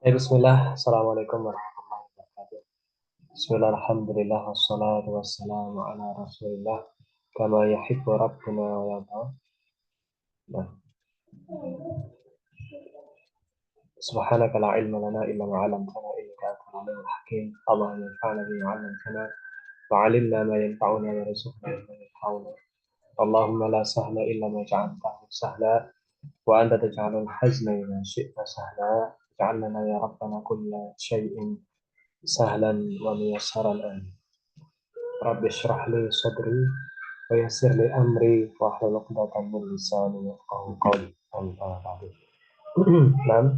Bismillah, Assalamualaikum warahmatullahi wabarakatuh. Bismillah, alhamdulillah, wassalatu wassalamu ala rasulillah, kama yahibbu rabbuna wa yarda. Nah, subhanaka la ilma lana illa ma 'allamtana innaka antal alimul hakim. Allahumma anfa'na bima 'allamtana wa 'allimna ma yanfa'una warzuqna ilman yanfa'una. Allahumma la sahla illa ma ja'altahu sahla wa anta taj'alul hazna idza syi'ta sahla. Ij'al lana ya rabbana kulla syai'in sahlan wa muyassaran amin. Rabbi shrah li sadri wa yassir li amri wa hlul 'uqdatam min lisani yafqahu qawli. Amma ba'du. Nah,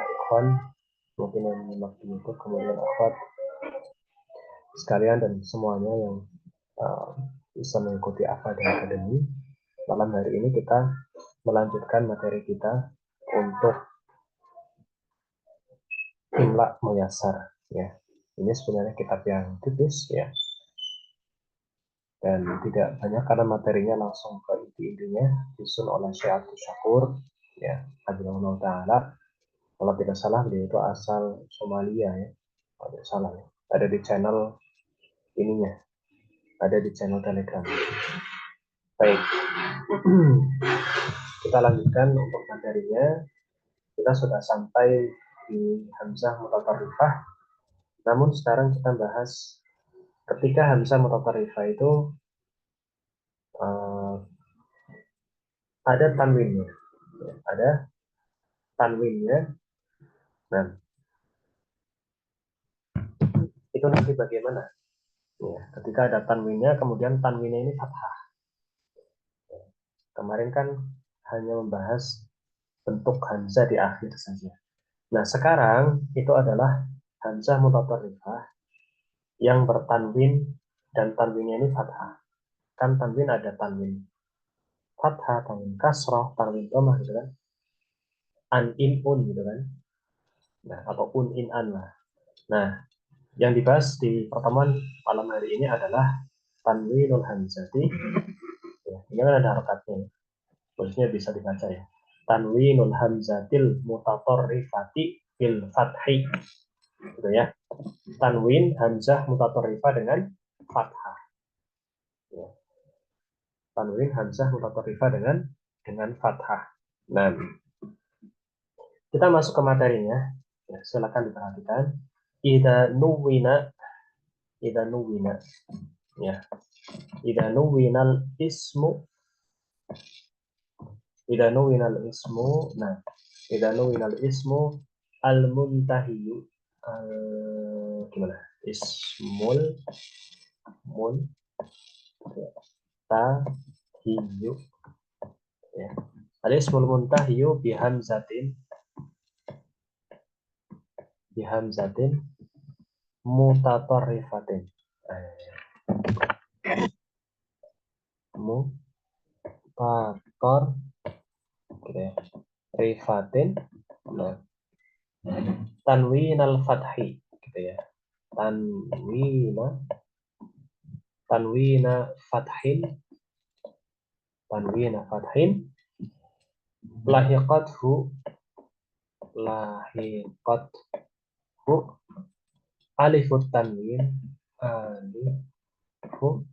ikhwan mungkin yang menyimak di YouTube, kemudian akhwat sekalian dan semuanya yang uh, bisa mengikuti Afada Academy. Malam hari ini kita melanjutkan materi kita untuk Imla Muyassar, ya. Ini sebenarnya kitab yang tipis, ya, dan tidak banyak karena materinya langsung ke inti-intinya, disusun oleh Syekh Abdul Syakur, ya, Hafizahullah Ta'ala. Kalau tidak salah beliau itu asal Somalia, ya, kalau tidak salah, ya. Ada di channel ininya, ada di channel Telegram. Baik, kita lanjutkan untuk materinya. Kita sudah sampai di Hamzah Mutatarrifah, namun sekarang kita bahas ketika Hamzah Mutatarrifah itu uh, ada tanwinnya, ya, ada tanwinnya. Nah, itu nanti bagaimana? Ya, ketika ada tanwinnya, kemudian tanwinnya ini fathah. Kemarin kan hanya membahas bentuk hamzah di akhir saja. Nah, sekarang itu adalah hamzah mutatarrifah yang bertanwin dan tanwinnya ini fathah. Kan tanwin ada tanwin fathah, tanwin kasroh, tanwin domah gitu kan. An in un gitu kan. Nah, atau un in an lah. Nah, yang dibahas di pertemuan malam hari ini adalah tanwinul hamzati. Ya, ini kan ada harokatnya. Maksudnya bisa dibaca, ya. Tanwinul hamzatil mutatorrifati fil fathi. Gitu ya. Tanwin hamzah mutatorrifah dengan fathah. Ya. Tanwin hamzah mutatorrifah dengan fathah. Nah, kita masuk ke materinya. Ya, silakan diperhatikan. Ida nuwina, ida nuwina. Ya. Ida nuwinal ismu, ida nuwinal ismu. Nah, ida nuwinal ismu al muntahiyu, gimana? Ismul muntahiyu, ya. Al ismul muntahiyu bihamzatin mutatarrifatin. Mutatar, gitu ya. Rifatin. Nah, tanwin al fathi, gitu ya. Tanwina, tanwina fathin, tanwina fathin, lahiqathu, lahiqathu alifut tanwin, alifu,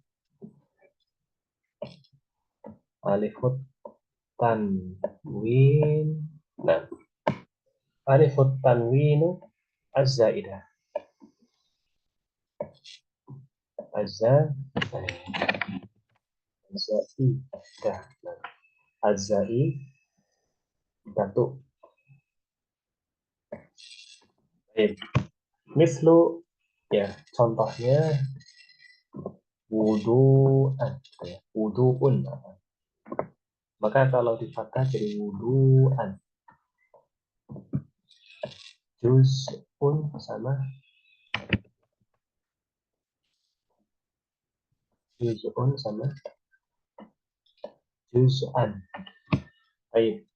alifut tanwin. Nah, alifut tanwinu az-zaidah, az-zaidah. Nah, az-zaidatu. Baik. Mislu, ya, contohnya wudu'an, ya, wudu'un. Maka kalau di fathah jadi wudu'an. Juz'un sama juz'un sama juz'an. Baik.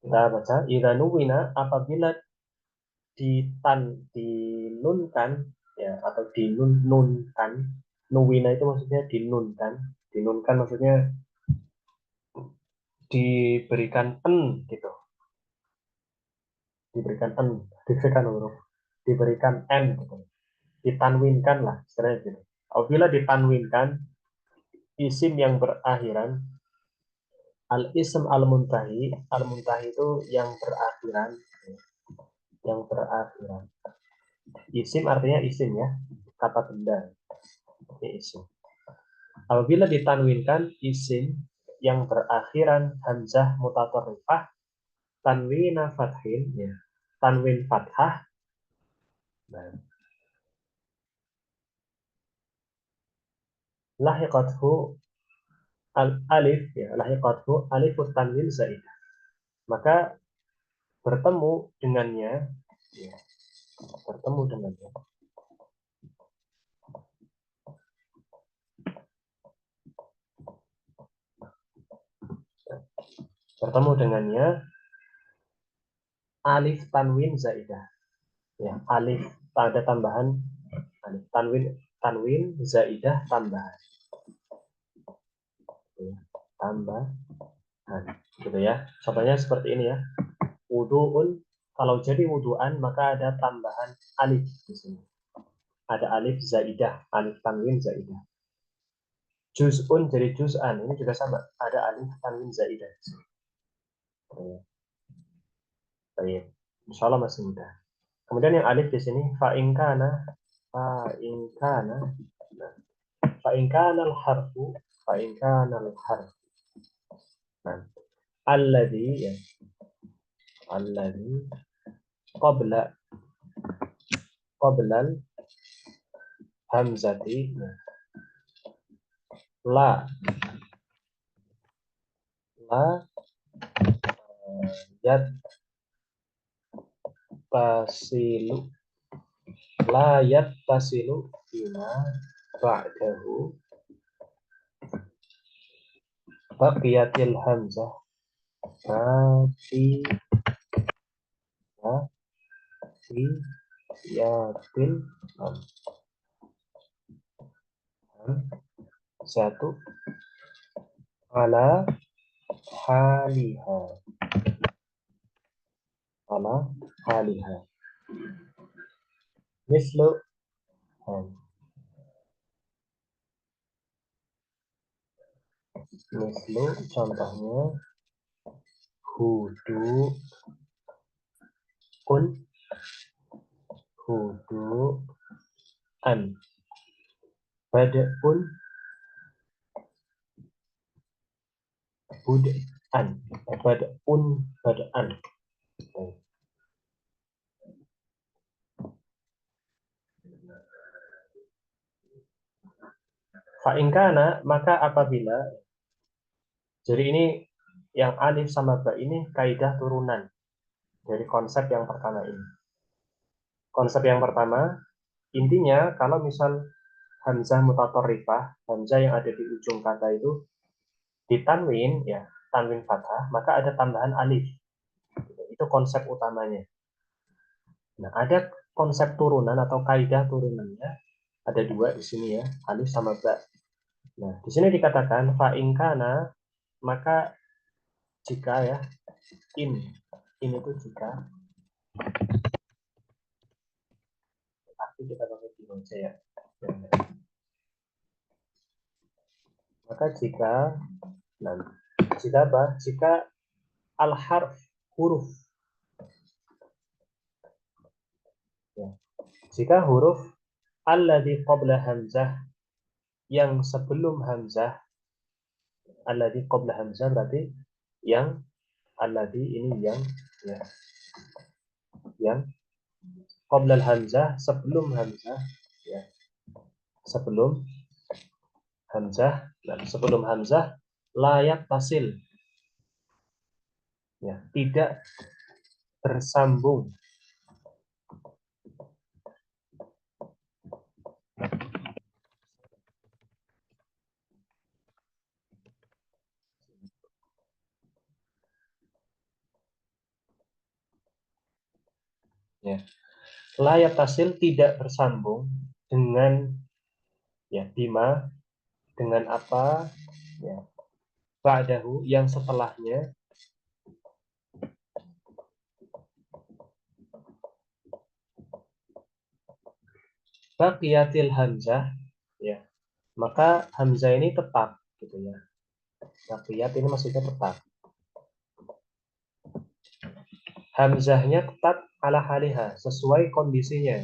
Kita baca idza nuwina, apabila dinunkan, ya, atau dinunkan. Nuwina itu maksudnya dinunkan. Dinunkan maksudnya diberikan en gitu, diberikan huruf, diberikan n gitu, ditanwinkan lah istilahnya gitu. Apabila ditanwinkan isim yang berakhiran al-ism al-muntahi itu yang berakhiran, isim artinya isim ya, kata benda, ini isim. Apabila ditanwinkan isim yang berakhiran hamzah mutatorifah tanwina fathin ya, tanwin fathah, nah, lahiqathu alif ya, lahiqathu alifut tanwin zaidah, maka bertemu dengannya ya, bertemu dengannya bertemu dengannya alif tanwin zaidah ya, alif ada tambahan, alif tanwin zaidah tambahan ya, tambahan gitu ya. Contohnya seperti ini ya, wudu'un, kalau jadi wudu'an maka ada tambahan alif di sini, ada alif zaidah, alif tanwin zaidah. Juz'un jadi juz'an, ini juga sama, ada alif tanwin zaidah. Baik, insya Allah masih mudah. Kemudian yang alif di sini fa'inkana, fa'inkana, fa'inkana al-harfu, fa'inkana al-harfu. Nah, alladhi ya, alladhi qabla qablal hamzati, la la yat tasilu, la yat tasilu bima ba'dahu baqiyatil hamzah fi yatil satu ala haliha, ala haliha mislu mislu contohnya hudu un, hudu an, badun bud'an, bad'an. Fa'ingkana, maka apabila, jadi ini yang alif sama ba ini kaidah turunan dari konsep yang pertama ini. Konsep yang pertama, intinya kalau misal hamzah mutatorifah, hamzah yang ada di ujung kata itu ditanwin ya, tanwin fathah, maka ada tambahan alif. Itu konsep utamanya. Nah, ada konsep turunan atau kaidah turunannya, ada dua di sini ya, alif sama ba. Nah, di sini dikatakan fa'ingkana, maka jika ya, in itu jika, tapi kita pakai di saja ya. Maka jika, nah, jika apa? Jika al-harf, huruf, ya. Jika huruf alladhi qabla hamzah, yang sebelum hamzah, alladhi qabla hamzah berarti yang, alladhi ini ya, yang qabla hamzah, sebelum hamzah ya, sebelum hamzah, dan sebelum hamzah layak tasil ya, tidak bersambung ya, layak tasil tidak bersambung dengan ya bima, dengan apa ya, ba'dahu yang setelahnya baqiyatil hamzah, ya, maka hamzah ini tetap gitu ya. Baqiyat ini maksudnya tetap. Hamzahnya tetap ala haliha, sesuai kondisinya.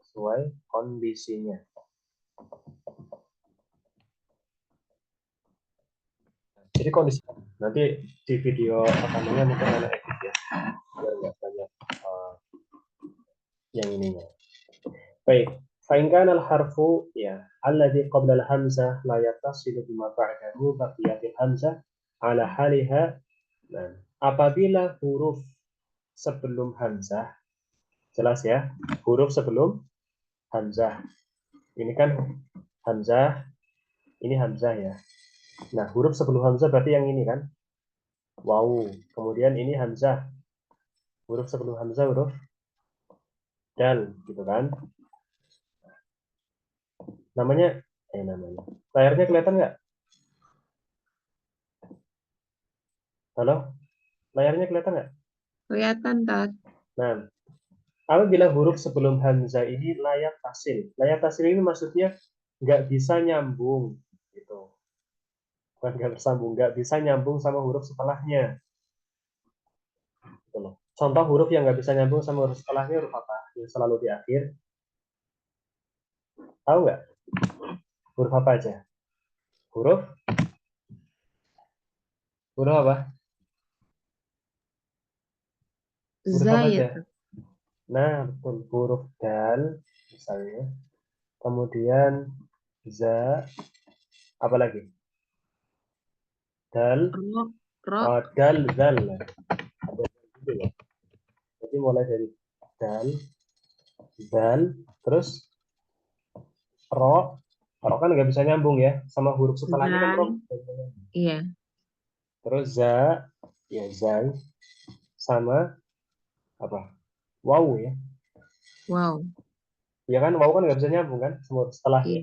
Sesuai kondisinya. Jadi kondisi nanti di video rekamannya mungkin ada edit ya, biar nggak banyak yang ininya. Baik, fa'in kana al-harfu ya alladhi qabla al-hamzah la yattasilu bima ba'dahu baqiyatil hamzah ala haliha. Nah, apabila huruf sebelum hamzah, jelas ya, huruf sebelum hamzah. Ini kan hamzah, ini hamzah ya. Nah, huruf sebelum hamzah berarti yang ini kan? Waw. Kemudian ini hamzah. Huruf sebelum hamzah huruf dal, gitu kan? Namanya, namanya. Layarnya kelihatan nggak? Halo? Layarnya kelihatan nggak? Kelihatan, Tat. Nah, apabila huruf sebelum hamzah ini layak tasil. Layak tasil ini maksudnya nggak bisa nyambung, gitu. Bukan nggak bersambung, nggak bisa nyambung sama huruf setelahnya. Gitu loh. Contoh huruf yang nggak bisa nyambung sama huruf setelahnya huruf apa? Yang selalu di akhir. Tahu nggak? Huruf apa aja? Huruf? Huruf apa? Huruf apa Zai aja? itu. Nah, betul. Huruf dal, misalnya. Kemudian za, apa lagi? Dal, Ro, ro, dal, zal. Ada gitu ya. Jadi mulai dari dal, zal, terus ro. Ro kan nggak bisa nyambung ya. Sama huruf setelahnya kan ro. zai. Iya. Terus za, ya zai, sama apa? Wow ya. Wow. Ya kan, wow kan nggak bisa nyambung kan sama huruf setelahnya. Iya.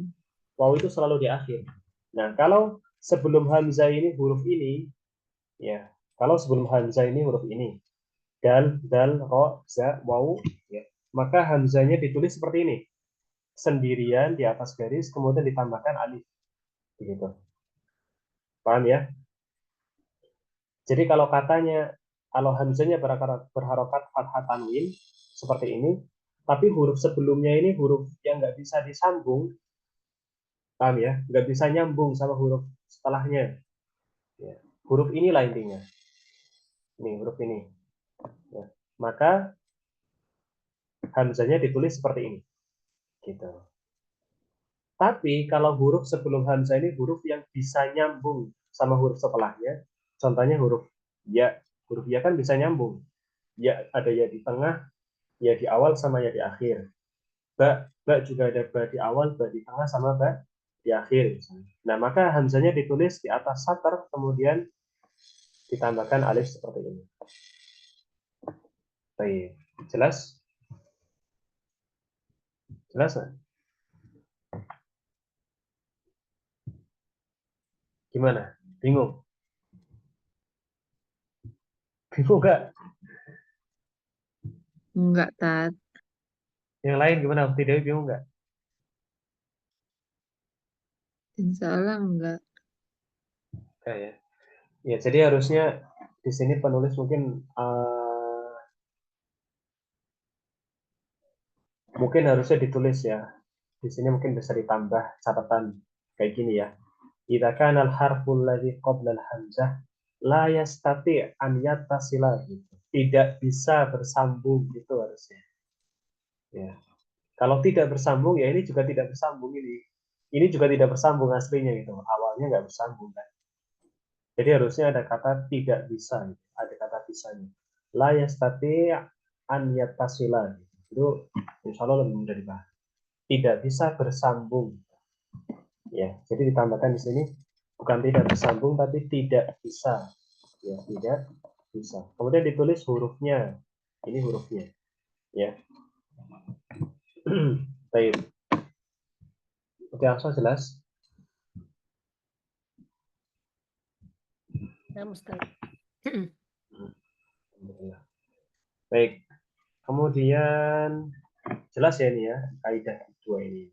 Wow itu selalu di akhir. Nah, kalau sebelum hamzah ini huruf ini, ya, kalau sebelum hamzah ini huruf ini, dal, dal, ro, za, waw, ya, maka hamzahnya ditulis seperti ini, sendirian di atas garis, kemudian ditambahkan alif, begitu. Paham ya? Jadi kalau katanya, kalau hamzahnya berharokat fathah tanwin seperti ini, tapi huruf sebelumnya ini huruf yang nggak bisa disambung, paham ya? Nggak bisa nyambung sama huruf setelahnya. Ya. Huruf inilah intinya. Ini huruf ini. Ya. Maka hamzahnya ditulis seperti ini. Gitu. Tapi kalau huruf sebelum hamzah ini huruf yang bisa nyambung sama huruf setelahnya, contohnya huruf ya. Huruf ya kan bisa nyambung. Ya ada ya di tengah, ya di awal sama ya di akhir. Ba juga ada ba di awal, ba di tengah sama ba di akhir. Nah, maka hamzahnya ditulis di atas satar, kemudian ditambahkan alif seperti ini. Baik, jelas? Jelas nggak? Gimana? Bingung? Bingung nggak? Enggak, Tat. Yang lain gimana? Tidak bingung nggak? Insya Allah enggak. Ya. Ya, jadi harusnya di sini penulis mungkin harusnya ditulis ya. Di sini mungkin bisa ditambah catatan kayak gini ya. Idza kana al-harful ladzi qabla al-hamzah la yastati an yattasila gitu. Tidak bisa bersambung gitu harusnya. Ya. Kalau tidak bersambung ya ini juga tidak bersambung ini. Ini juga tidak bersambung aslinya gitu. Awalnya nggak bersambung kan. Jadi harusnya ada kata tidak bisa, gitu. Ada kata bisanya. La yastati an yattasila. Gitu. Itu insya Allah lebih mudah dibahas. Tidak bisa bersambung. Ya, jadi ditambahkan di sini bukan tidak bersambung tapi tidak bisa. Ya, tidak bisa. Kemudian ditulis hurufnya. Ini hurufnya. Ya. Baik. Oke, Aksa jelas? Ya, Ustaz. Alhamdulillah. Baik. Kemudian jelas ya ini ya kaidah dua ini.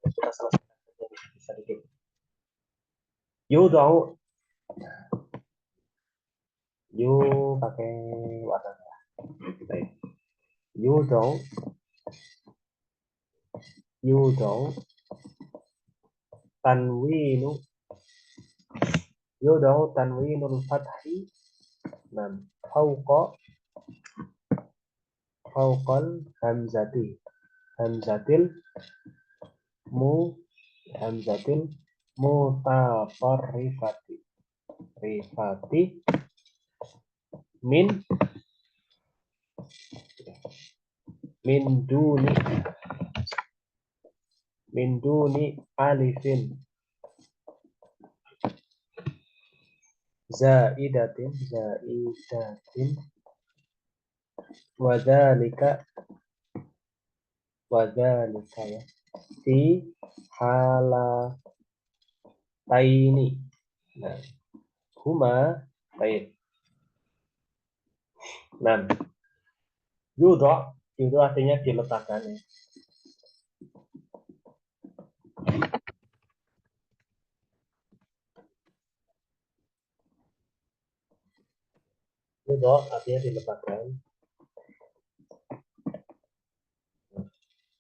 Kita selesaikan bisa dikit. Yudau, yu pakai warna merah. Baik. Yudau tanwinu tanwinul fathi nam fauqal hamzatil mu hamzatil mutafarrifati min duni alifin zaidatin wadhalika ya fi halataini. Nah, huma baik. Nah, yudo artinya diletakkan ya. Yudo artinya diletakkan.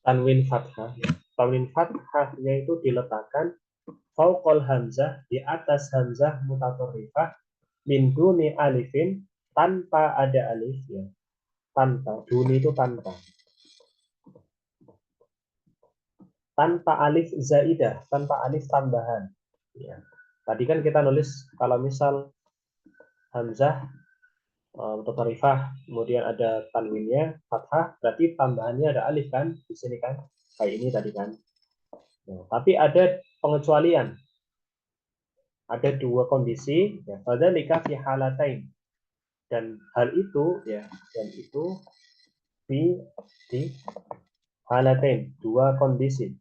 Tanwin fathahnya itu diletakkan fauqal hamzah, di atas hamzah mutatorifah, min duni alifin, tanpa ada alif ya. Tanpa, duni itu tanpa alif zaidah, tanpa alif tambahan ya. Tadi kan kita nulis kalau misal hamzah mutatorifah kemudian ada tanwinnya fathah, berarti tambahannya ada alif kan di sini kan, kayak ini tadi kan. Nah, tapi ada pengecualian, ada dua kondisi ya, fadzalika fi halatain, dan hal itu ya, di halatain, dua kondisi.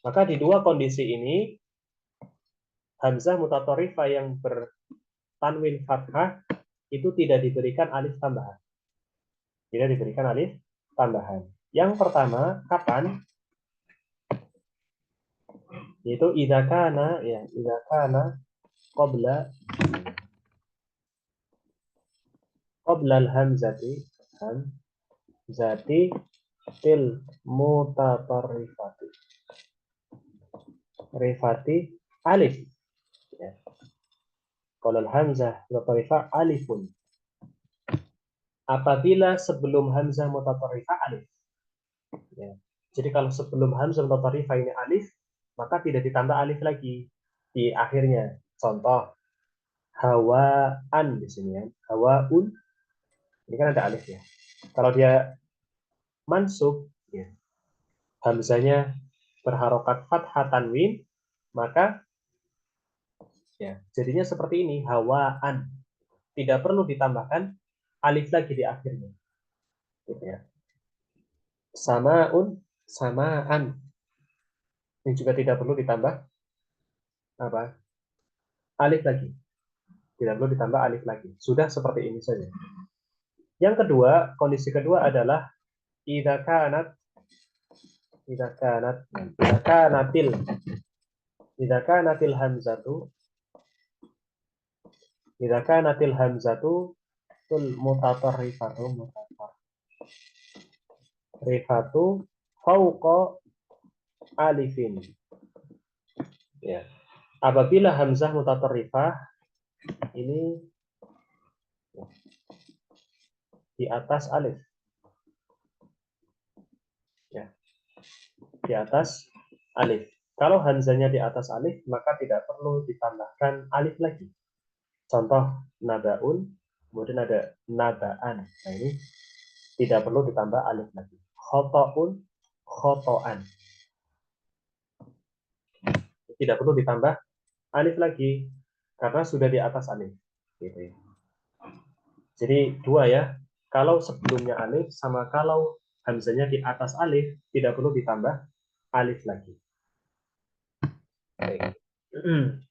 Maka di dua kondisi ini hamzah mutatorifah yang bertanwin fathah itu tidak diberikan alif tambahan. Tidak diberikan alif tambahan. Yang pertama kapan? Yaitu idza kana qabla al-hamzati til mutatarrifati alif ya. Kalau hamzah mutatarrifah alifun, apabila sebelum hamzah mutatarrifah alif ya. Jadi kalau sebelum hamzah mutatarrifah ini alif, maka tidak ditambah alif lagi di akhirnya. Contoh hawaan di sini ya, hawaun ini kan ada alif ya. Kalau dia mansub ya, hamzanya berharokat fathah tanwin, maka ya jadinya seperti ini, hawaan, tidak perlu ditambahkan alif lagi di akhirnya gitu ya. Samaan ini juga tidak perlu ditambah apa alif lagi, tidak perlu ditambah alif lagi, sudah seperti ini saja. Yang kedua, kondisi kedua adalah idza kanatil hamzatu tul mutatarrifatu fauqa alifin ya. Apabila hamzah mutatarrifah ini di atas alif ya, di atas alif. Kalau hamzahnya di atas alif, maka tidak perlu ditambahkan alif lagi. Contoh nabaun, kemudian ada nabaan. Nah ini tidak perlu ditambah alif lagi. Khotoun, khotoan, tidak perlu ditambah alif lagi karena sudah di atas alif gitu ya. Jadi dua ya, Kalau sebelumnya alif sama kalau hamzanya di atas alif, tidak perlu ditambah alif lagi. Baik.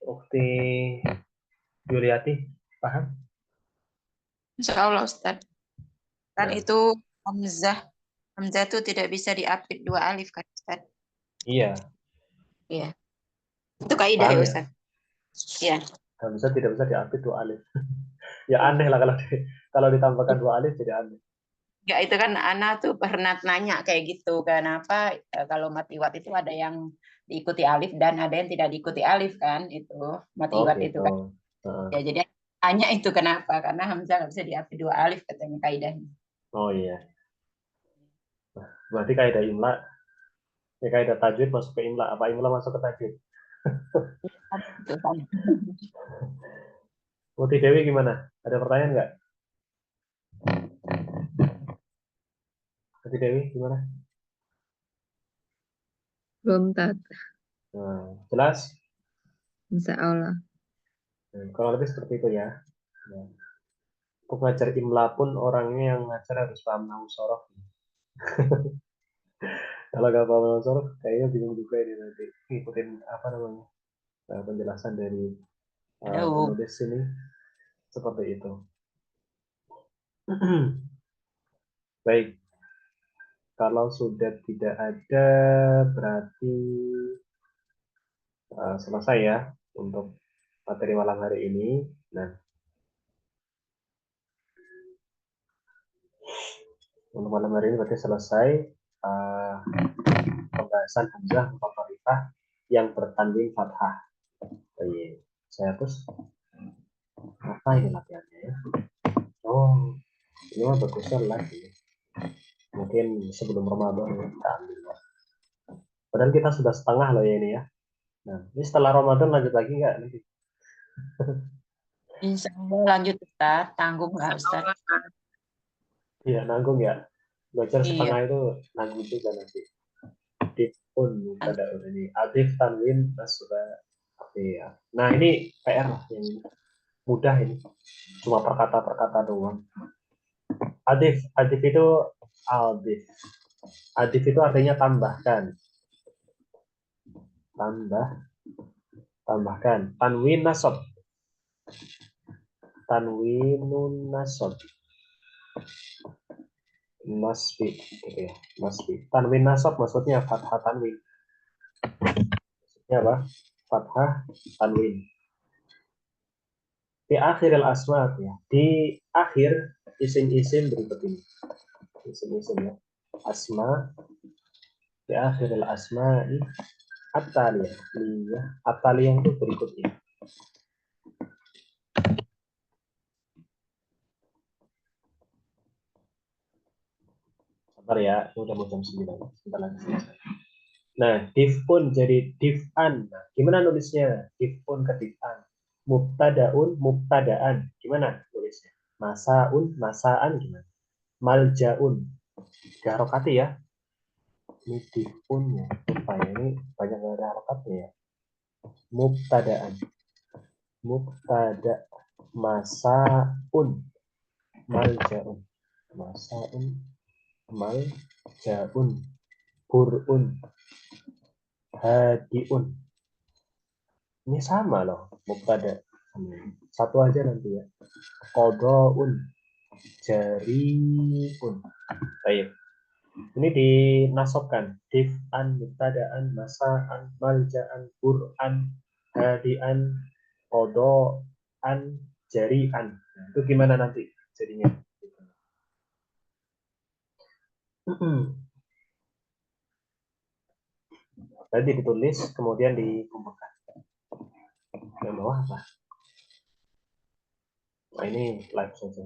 Ukti Yuliati, paham? Insya Allah Ustaz. Kan Nah, itu hamzah. Hamzah itu tidak bisa diapit 2 alif kan Ustaz? iya, Iya. Itu kaidah ya paham ya? Ustaz? Iya. Hamzah tidak bisa diapit 2 alif. Ya aneh lah kalau ditambahkan 2 alif jadi aneh. Ya itu kan Ana tuh pernah nanya kayak gitu. Kenapa kalau matiwat itu ada yang diikuti alif dan ada yang tidak diikuti alif kan? Itu Oh matiwat itu gitu. kan. Heeh. Ya jadi hanya itu kenapa? Karena hamzah nggak bisa diapit 2 alif katanya kaidahnya. Oh iya. Berarti kaidah imla, ya kaidah tajwid masuk ke imla. Apa imla masuk ke tajwid? Itu kan. Muti Dewi gimana? Ada pertanyaan nggak? Muti Dewi gimana? Belum tat. Nah, jelas? Insya Allah. Kalau lebih seperti itu ya. Nah, untuk ngajar imla pun orangnya yang ngajar harus paham nahwu sorof. Kalau nggak paham nahwu sorof, kayaknya bingung juga ini nanti ngikutin apa namanya penjelasan dari Aduh. penulis ini seperti itu. Baik, kalau sudah tidak ada berarti selesai ya untuk materi malam hari ini. Nah, untuk malam hari ini berarti selesai uh, pembahasan hamzah mutharifah yang bertanding fathah. Baik, saya terus apa ini latihannya ya? Oh, ini mah bagusnya lagi. Mungkin sebelum Ramadan ya, kita ambil. Padahal kita sudah setengah loh ya ini ya. Nah, ini setelah Ramadan lanjut lagi nggak nanti? Insya Allah lanjut Ustaz. Tanggung nggak Ustaz? Iya, nanggung ya. Belajar Iya. setengah itu nanggung juga nanti. Dipun pada ini. Adif tanwin nasra. Iya. Nah, ini PR lah yang mudah ini. Cuma perkata-perkata doang. Adif, adif itu aldif. Adif itu artinya tambahkan. Tambah, tambahkan. Tanwin nasab. Tanwinun nasab. Nasbi, gitu ya. Nasbi. Tanwin nasab maksudnya fathah tanwin. Maksudnya apa? Fathah tanwin. Di akhir al-asma ya. Di akhir isim-isim berikut ini. Isim-isim ya. Asma di akhir al-asma at-taliyah. At-taliyah itu berikut ini. Sabar ya, ini udah mau jam 9. Sebentar lagi selesai. Nah, div pun jadi div'an. Nah, gimana nulisnya? Div pun ke div'an. Mubtadaun, mubtadaan. Gimana nulisnya? Masaun, masaan gimana? Maljaun. 3 harokati ya. Ini div pun ya. Lupa ya, ini banyak yang ada harokatnya ya. Mubtadaan. Mubtada. Masaun. Maljaun. Masaun. Maljaun. Burun. Hadiun. Ini sama loh, mubtada. Satu aja nanti ya. Qadaun, jariun. Baik. Ini dinasobkan. Dif'an, mubtadaan, masa'an, malja'an, bur'an, hadian, qada'an, jari'an. Nah, itu gimana nanti jadinya? Nanti ditulis, kemudian dikumpulkan. Yang bawah apa? Nah, ini live saja.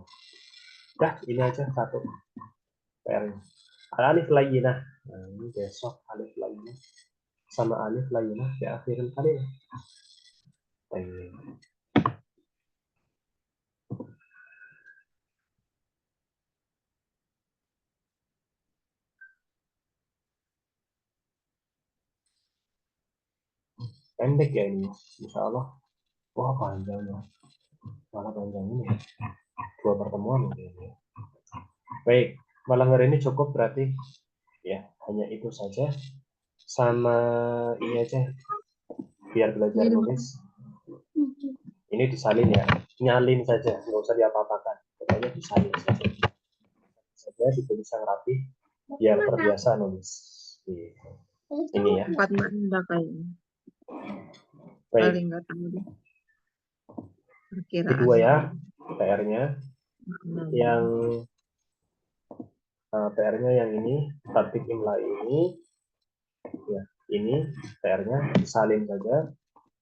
Dah, ini aja satu PR-nya. Alif layyinah. Nah, ini besok alif layyinah sama alif layyinah di akhirin kali. Baik. Pendek ya ini, insya Allah. Wah panjang ya, malah panjang ini. 2 pertemuan ini. Baik, malam hari ini cukup berarti ya, hanya itu saja. Sama ini aja biar belajar Ini nulis. Ini disalin ya, nyalin saja, nggak usah diapa-apakan. Pokoknya disalin saja ditulis yang rapi, biar terbiasa nulis. Ini ya. 4 Anda kayaknya. Baik, Paling nggak tahu deh. kedua Perkiraan. ya PR-nya. Nah, Yang PR-nya yang ini, tertib imla ini, ya ini PR-nya salin saja,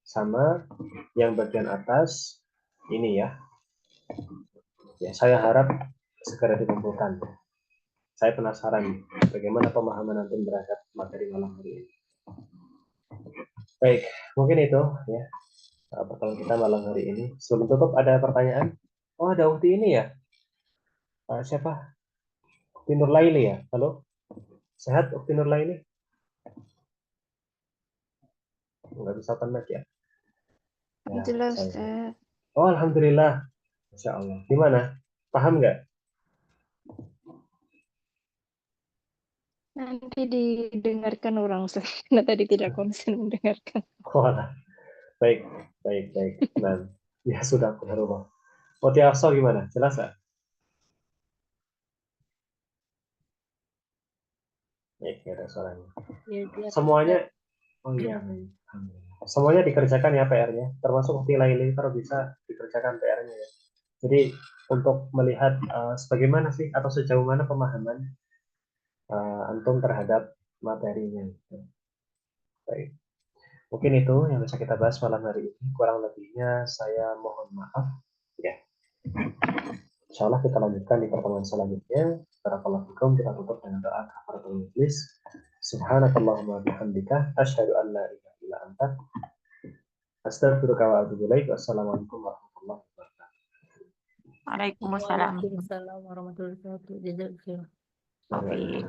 sama yang bagian atas ini ya. Ya saya harap segera dikumpulkan. Saya penasaran bagaimana pemahaman nanti terhadap materi malam hari ini. Baik, mungkin itu ya pertemuan kita malam hari ini. Sebelum tutup ada pertanyaan? Oh ada Ukti ini ya? Siapa? Ukti Nurlaili ya? Halo? Sehat Ukti Nurlaili? Nggak bisa connect ya? Ya, Jelas, saya. Oh alhamdulillah, Masya Allah. Gimana? Paham nggak? nanti didengarkan orang Ustaz. Karena tadi tidak konsen mendengarkan. Oh, alah. Baik, baik, baik. Nah, ya sudah, Qadarullah. Moti Afsa gimana? Jelas nggak? Baik, nggak ada suaranya. Ya, jelas. Semuanya, oh iya, baik. Alhamdulillah. Semuanya dikerjakan ya PR-nya, termasuk Ukti Laili kalau bisa dikerjakan PR-nya ya. Jadi untuk melihat sebagaimana sih atau sejauh mana pemahaman antum terhadap materinya. Baik. Mungkin itu yang bisa kita bahas malam hari ini. Kurang lebihnya saya mohon maaf. Ya. Insya Allah kita lanjutkan di pertemuan selanjutnya. Barakallahu fikum. Kita tutup dengan doa kafaratul majlis. Subhanakallahumma bihamdika asyhadu an la ilaha illa anta astaghfiruka wa atubu ilaik. Wassalamualaikum warahmatullahi wabarakatuh. Waalaikumsalam. Waalaikumsalam warahmatullahi wabarakatuh. Jazakallahu khairan. Taufik.